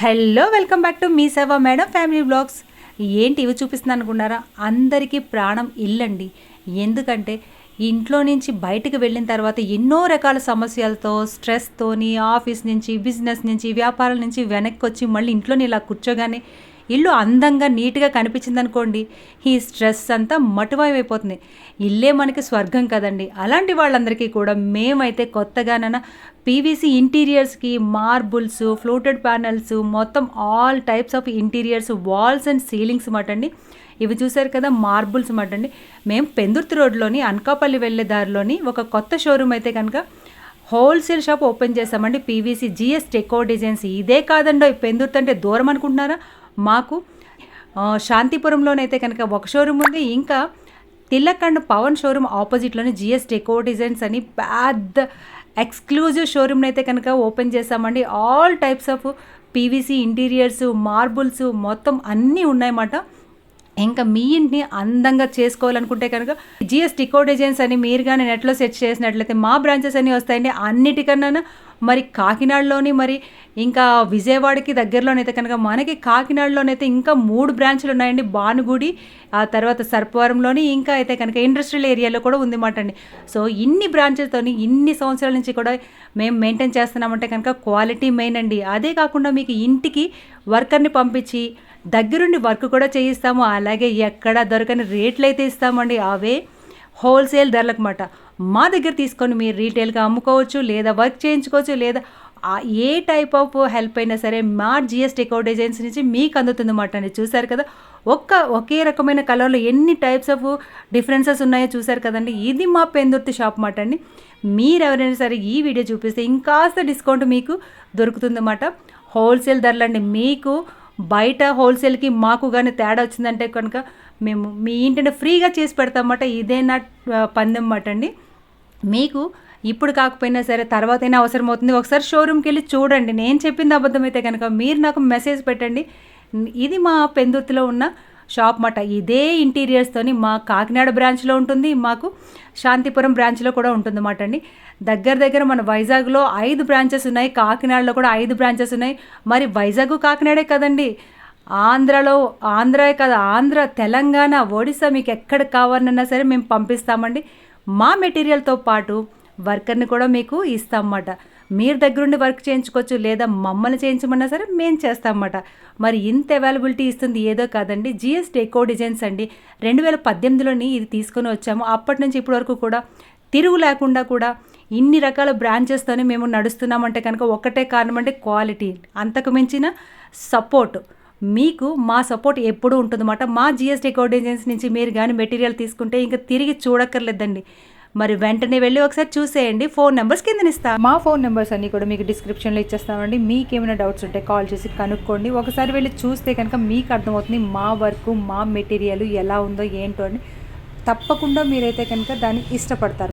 Hello welcome back to me సేవ madam family blogs. ఏంటి ఇవి చూపిస్తున్నాను అనుకున్నారా? అందరికీ ప్రాణం ఇల్లండి. ఎందుకంటే ఇంట్లో నుంచి బయటకు వెళ్ళిన తర్వాత ఎన్నో రకాల సమస్యలతో స్ట్రెస్తోని ఆఫీస్ నుంచి బిజినెస్ నుంచి వ్యాపారాల నుంచి వెనక్కి వచ్చి మళ్ళీ ఇంట్లోని ఇలా కూర్చోగానే ఇల్లు అందంగా నీట్గా కనిపించింది అనుకోండి, ఈ స్ట్రెస్ అంతా మటువైపోతుంది. ఇల్లే మనకి స్వర్గం కదండి. అలాంటి వాళ్ళందరికీ కూడా మేమైతే కొత్తగానైనా పీవీసీ ఇంటీరియర్స్కి మార్బుల్స్, ఫ్లోటెడ్ ప్యానల్స్, మొత్తం all types of interiors, walls and ceilings మాట అండి. ఇవి చూసారు కదా, మార్బుల్స్ మాట అండి. మేము పెందుర్తి రోడ్లోని అనకాపల్లి వెళ్ళే దారిలోని ఒక కొత్త షోరూమ్ అయితే కనుక హోల్సేల్ షాప్ ఓపెన్ చేసామండి. PVC GS deco designs. ఇదే కాదండి, పెందుర్తి అంటే దూరం అనుకుంటున్నారా? మాకు శాంతిపురంలోనైతే కనుక ఒక షోరూమ్ ఉంది. ఇంకా తిలక్ అండ్ పవన్ షోరూమ్ ఆపోజిట్లోనే జిఎస్ డెకో డిజైన్స్ అని పెద్ద ఎక్స్క్లూజివ్ షోరూమ్ని అయితే కనుక ఓపెన్ చేసామండి. All types of PVC interiors, marbles మొత్తం అన్నీ ఉన్నాయన్నమాట. ఇంకా మీ ఇంటిని అందంగా చేసుకోవాలనుకుంటే కనుక జిఎస్ డెకో డిజైన్స్ అని మీరు కానీ నెట్లో సెర్చ్ చేసినట్లయితే మా బ్రాంచెస్ అన్నీ వస్తాయండి. అన్నిటికన్నా మరి కాకినాడలోని, మరి ఇంకా విజయవాడకి దగ్గరలోనైతే కనుక మనకి కాకినాడలోనైతే ఇంకా 3 బ్రాంచ్లు ఉన్నాయండి. భానుగుడి, ఆ తర్వాత సర్పవరంలోని, ఇంకా అయితే కనుక ఇండస్ట్రియల్ ఏరియాలో కూడా ఉందన్నమాట అండి. సో ఇన్ని బ్రాంచెస్తోని ఇన్ని సంవత్సరాల నుంచి కూడా మేము మెయింటైన్ చేస్తున్నామంటే కనుక క్వాలిటీ మెయిన్ అండి. అదే కాకుండా మీకు ఇంటికి వర్కర్ని పంపించి దగ్గరుండి వర్క్ కూడా చేయిస్తాము. అలాగే ఎక్కడ దొరకని రేట్లు అయితే ఇస్తామండి. అవే హోల్సేల్ ధరలకు మాట. మా దగ్గర తీసుకొని మీరు రీటైల్గా అమ్ముకోవచ్చు, లేదా వర్క్ చేయించుకోవచ్చు, లేదా ఏ టైప్ ఆఫ్ హెల్ప్ అయినా సరే మా జిఎస్ డెకో డిజైన్స్ నుంచి మీకు అందుతుంది అన్నమాట అండి. చూసారు కదా, ఒకే రకమైన కలర్లో ఎన్ని టైప్స్ ఆఫ్ డిఫరెన్సెస్ ఉన్నాయో చూసారు కదండి. ఇది మా పెందుర్తి షాప్ మాట అండి. మీరు ఎవరైనా సరే ఈ వీడియో చూపిస్తే ఇంకాస్త డిస్కౌంట్ మీకు దొరుకుతుందన్నమాట. హోల్సేల్ ధరలండి. మీకు బయట హోల్సేల్కి మాకు కానీ తేడా వచ్చిందంటే కనుక మేము మీ ఇంటిని ఫ్రీగా చేసి పెడతామన్నమాట. ఇదే నా పందెం మాట అండి. మీకు ఇప్పుడు కాకపోయినా సరే తర్వాత అయినా అవసరం అవుతుంది. ఒకసారి షోరూమ్కి వెళ్ళి చూడండి. నేను చెప్పింది అబద్ధమైతే కనుక మీరు నాకు మెసేజ్ పెట్టండి. ఇది మా పెందుర్తిలో ఉన్న షాప్ మాట. ఇదే ఇంటీరియర్స్తోని మా కాకినాడ బ్రాంచ్లో ఉంటుంది, మాకు శాంతిపురం బ్రాంచ్లో కూడా ఉంటుందన్నమాట అండి. దగ్గర మన వైజాగ్లో 5 బ్రాంచెస్ ఉన్నాయి, కాకినాడలో కూడా 5 బ్రాంచెస్ ఉన్నాయి. మరి వైజాగ్ కాకినాడే కదండి, ఆంధ్రే కదా, ఆంధ్ర, తెలంగాణ, ఒడిశా, మీకు ఎక్కడ కావాలన్నా సరే మేము పంపిస్తామండి. మా మెటీరియల్తో పాటు వర్కర్ని కూడా మీకు ఇస్తామన్నమాట. మీరు దగ్గరుండి వర్క్ చేయించుకోవచ్చు, లేదా మమ్మల్ని చేయించమన్నా సరే మేము చేస్తామన్నమాట. మరి ఇంత అవైలబిలిటీ ఇస్తుంది ఏదో కాదండి, జిఎస్ డెకో డిజైన్స్ అండి. 2018లోని ఇది తీసుకొని వచ్చాము. అప్పటి నుంచి ఇప్పటి వరకు కూడా తిరుగు లేకుండా కూడా ఇన్ని రకాల బ్రాంచెస్తోనే మేము నడుస్తున్నామంటే కనుక ఒకటే కారణం అంటే క్వాలిటీ, అంతకు మించిన సపోర్ట్. మీకు మా సపోర్ట్ ఎప్పుడూ ఉంటుందన్నమాట. మా జిఎస్ డెకో డిజైన్స్ నుంచి మీరు కానీ మెటీరియల్ తీసుకుంటే ఇంకా తిరిగి చూడక్కర్లేదండి. మరి వెంటనే వెళ్ళి ఒకసారి చూసేయండి. ఫోన్ నెంబర్స్ కిందనిస్తా. మా ఫోన్ నెంబర్స్ అన్నీ కూడా మీకు డిస్క్రిప్షన్లో ఇచ్చేస్తామండి. మీకు ఏమైనా డౌట్స్ ఉంటే కాల్ చేసి కనుక్కోండి. ఒకసారి వెళ్ళి చూస్తే కనుక మీకు అర్థమవుతుంది మా వర్క్, మా మెటీరియల్ ఎలా ఉందో ఏంటో అని. తప్పకుండా మీరైతే కనుక దాన్ని ఇష్టపడతారు.